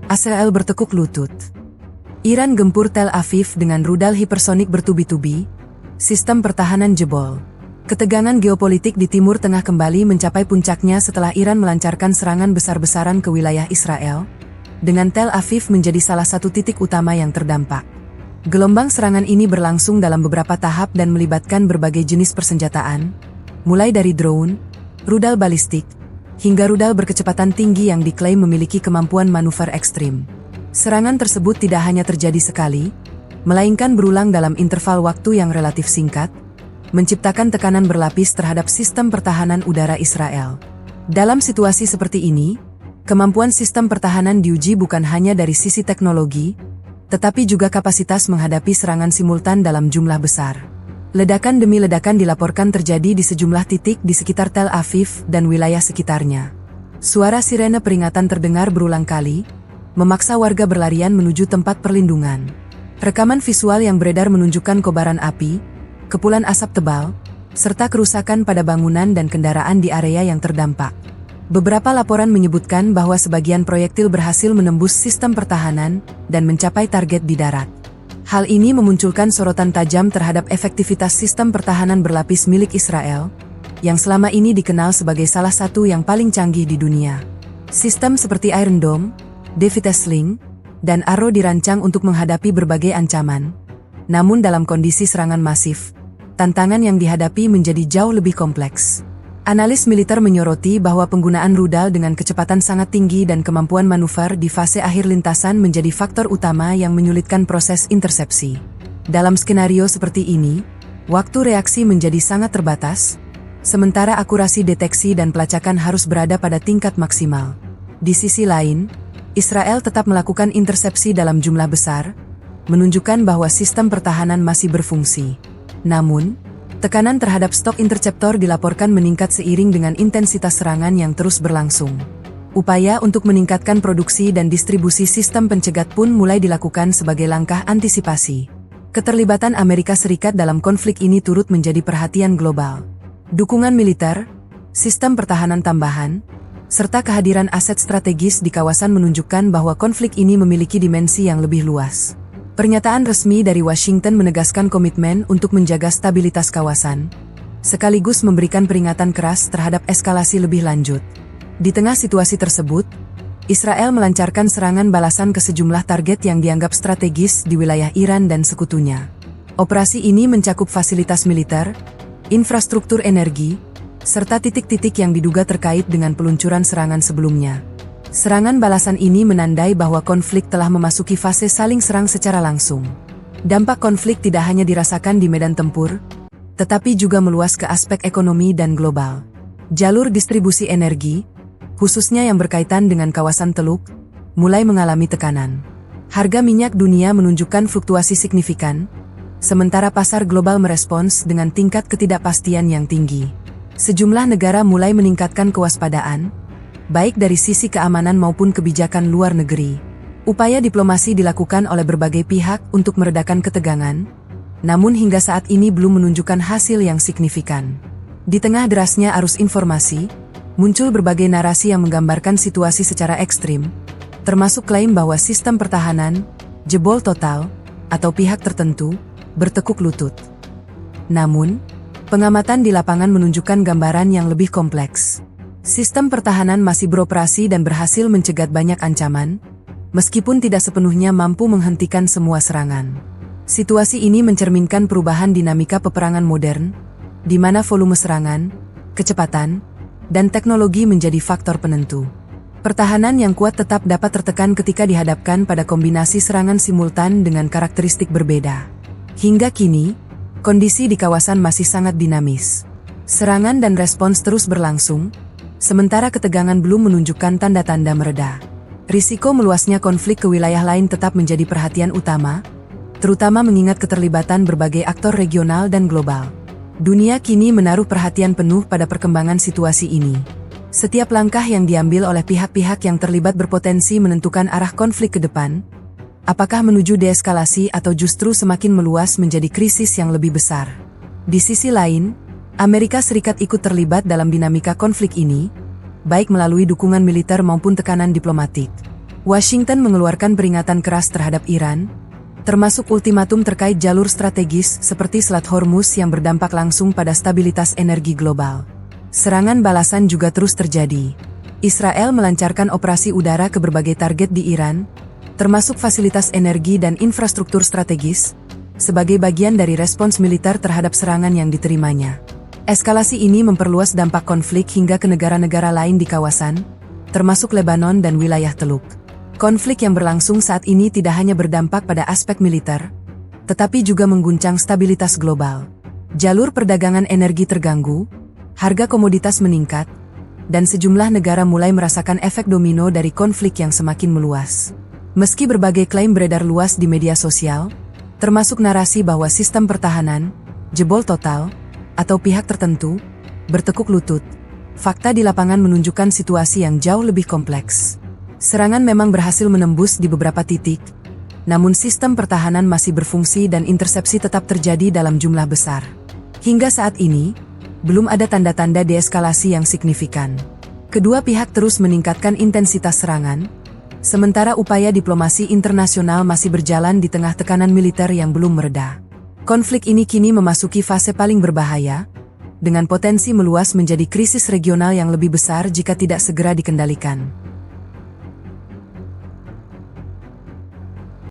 Israel bertekuk lutut. Iran gempur Tel Aviv dengan rudal hipersonik bertubi-tubi, sistem pertahanan jebol. Ketegangan geopolitik di Timur Tengah kembali mencapai puncaknya setelah Iran melancarkan serangan besar-besaran ke wilayah Israel, dengan Tel Aviv menjadi salah satu titik utama yang terdampak. Gelombang serangan ini berlangsung dalam beberapa tahap dan melibatkan berbagai jenis persenjataan, mulai dari drone, rudal balistik, hingga rudal berkecepatan tinggi yang diklaim memiliki kemampuan manuver ekstrim. Serangan tersebut tidak hanya terjadi sekali, melainkan berulang dalam interval waktu yang relatif singkat, menciptakan tekanan berlapis terhadap sistem pertahanan udara Israel. Dalam situasi seperti ini, kemampuan sistem pertahanan diuji bukan hanya dari sisi teknologi, tetapi juga kapasitas menghadapi serangan simultan dalam jumlah besar. Ledakan demi ledakan dilaporkan terjadi di sejumlah titik di sekitar Tel Aviv dan wilayah sekitarnya. Suara sirene peringatan terdengar berulang kali, memaksa warga berlarian menuju tempat perlindungan. Rekaman visual yang beredar menunjukkan kobaran api, kepulan asap tebal, serta kerusakan pada bangunan dan kendaraan di area yang terdampak. Beberapa laporan menyebutkan bahwa sebagian proyektil berhasil menembus sistem pertahanan dan mencapai target di darat. Hal ini memunculkan sorotan tajam terhadap efektivitas sistem pertahanan berlapis milik Israel, yang selama ini dikenal sebagai salah satu yang paling canggih di dunia. Sistem seperti Iron Dome, Defense Sling, dan Arrow dirancang untuk menghadapi berbagai ancaman. Namun dalam kondisi serangan masif, tantangan yang dihadapi menjadi jauh lebih kompleks. Analis militer menyoroti bahwa penggunaan rudal dengan kecepatan sangat tinggi dan kemampuan manuver di fase akhir lintasan menjadi faktor utama yang menyulitkan proses intersepsi. Dalam skenario seperti ini, waktu reaksi menjadi sangat terbatas, sementara akurasi deteksi dan pelacakan harus berada pada tingkat maksimal. Di sisi lain, Israel tetap melakukan intersepsi dalam jumlah besar, menunjukkan bahwa sistem pertahanan masih berfungsi. Namun, tekanan terhadap stok interceptor dilaporkan meningkat seiring dengan intensitas serangan yang terus berlangsung. Upaya untuk meningkatkan produksi dan distribusi sistem pencegat pun mulai dilakukan sebagai langkah antisipasi. Keterlibatan Amerika Serikat dalam konflik ini turut menjadi perhatian global. Dukungan militer, sistem pertahanan tambahan, serta kehadiran aset strategis di kawasan menunjukkan bahwa konflik ini memiliki dimensi yang lebih luas. Pernyataan resmi dari Washington menegaskan komitmen untuk menjaga stabilitas kawasan, sekaligus memberikan peringatan keras terhadap eskalasi lebih lanjut. Di tengah situasi tersebut, Israel melancarkan serangan balasan ke sejumlah target yang dianggap strategis di wilayah Iran dan sekutunya. Operasi ini mencakup fasilitas militer, infrastruktur energi, serta titik-titik yang diduga terkait dengan peluncuran serangan sebelumnya. Serangan balasan ini menandai bahwa konflik telah memasuki fase saling serang secara langsung. Dampak konflik tidak hanya dirasakan di medan tempur, tetapi juga meluas ke aspek ekonomi dan global. Jalur distribusi energi, khususnya yang berkaitan dengan kawasan Teluk, mulai mengalami tekanan. Harga minyak dunia menunjukkan fluktuasi signifikan, sementara pasar global merespons dengan tingkat ketidakpastian yang tinggi. Sejumlah negara mulai meningkatkan kewaspadaan, baik dari sisi keamanan maupun kebijakan luar negeri. Upaya diplomasi dilakukan oleh berbagai pihak untuk meredakan ketegangan, namun hingga saat ini belum menunjukkan hasil yang signifikan. Di tengah derasnya arus informasi, muncul berbagai narasi yang menggambarkan situasi secara ekstrim, termasuk klaim bahwa sistem pertahanan jebol total, atau pihak tertentu bertekuk lutut. Namun, pengamatan di lapangan menunjukkan gambaran yang lebih kompleks. Sistem pertahanan masih beroperasi dan berhasil mencegat banyak ancaman, meskipun tidak sepenuhnya mampu menghentikan semua serangan. Situasi ini mencerminkan perubahan dinamika peperangan modern, di mana volume serangan, kecepatan, dan teknologi menjadi faktor penentu. Pertahanan yang kuat tetap dapat tertekan ketika dihadapkan pada kombinasi serangan simultan dengan karakteristik berbeda. Hingga kini, kondisi di kawasan masih sangat dinamis. Serangan dan respons terus berlangsung, sementara ketegangan belum menunjukkan tanda-tanda mereda. Risiko meluasnya konflik ke wilayah lain tetap menjadi perhatian utama, terutama mengingat keterlibatan berbagai aktor regional dan global. Dunia kini menaruh perhatian penuh pada perkembangan situasi ini. Setiap langkah yang diambil oleh pihak-pihak yang terlibat berpotensi menentukan arah konflik ke depan, apakah menuju deeskalasi atau justru semakin meluas menjadi krisis yang lebih besar. Di sisi lain, Amerika Serikat ikut terlibat dalam dinamika konflik ini, baik melalui dukungan militer maupun tekanan diplomatik. Washington mengeluarkan peringatan keras terhadap Iran, termasuk ultimatum terkait jalur strategis seperti Selat Hormuz yang berdampak langsung pada stabilitas energi global. Serangan balasan juga terus terjadi. Israel melancarkan operasi udara ke berbagai target di Iran, termasuk fasilitas energi dan infrastruktur strategis, sebagai bagian dari respons militer terhadap serangan yang diterimanya. Eskalasi ini memperluas dampak konflik hingga ke negara-negara lain di kawasan, termasuk Lebanon dan wilayah Teluk. Konflik yang berlangsung saat ini tidak hanya berdampak pada aspek militer, tetapi juga mengguncang stabilitas global. Jalur perdagangan energi terganggu, harga komoditas meningkat, dan sejumlah negara mulai merasakan efek domino dari konflik yang semakin meluas. Meski berbagai klaim beredar luas di media sosial, termasuk narasi bahwa sistem pertahanan jebol total atau pihak tertentu bertekuk lutut, fakta di lapangan menunjukkan situasi yang jauh lebih kompleks. Serangan memang berhasil menembus di beberapa titik, namun sistem pertahanan masih berfungsi dan intersepsi tetap terjadi dalam jumlah besar. Hingga saat ini, belum ada tanda-tanda deeskalasi yang signifikan. Kedua pihak terus meningkatkan intensitas serangan, sementara upaya diplomasi internasional masih berjalan di tengah tekanan militer yang belum mereda. Konflik ini kini memasuki fase paling berbahaya, dengan potensi meluas menjadi krisis regional yang lebih besar jika tidak segera dikendalikan.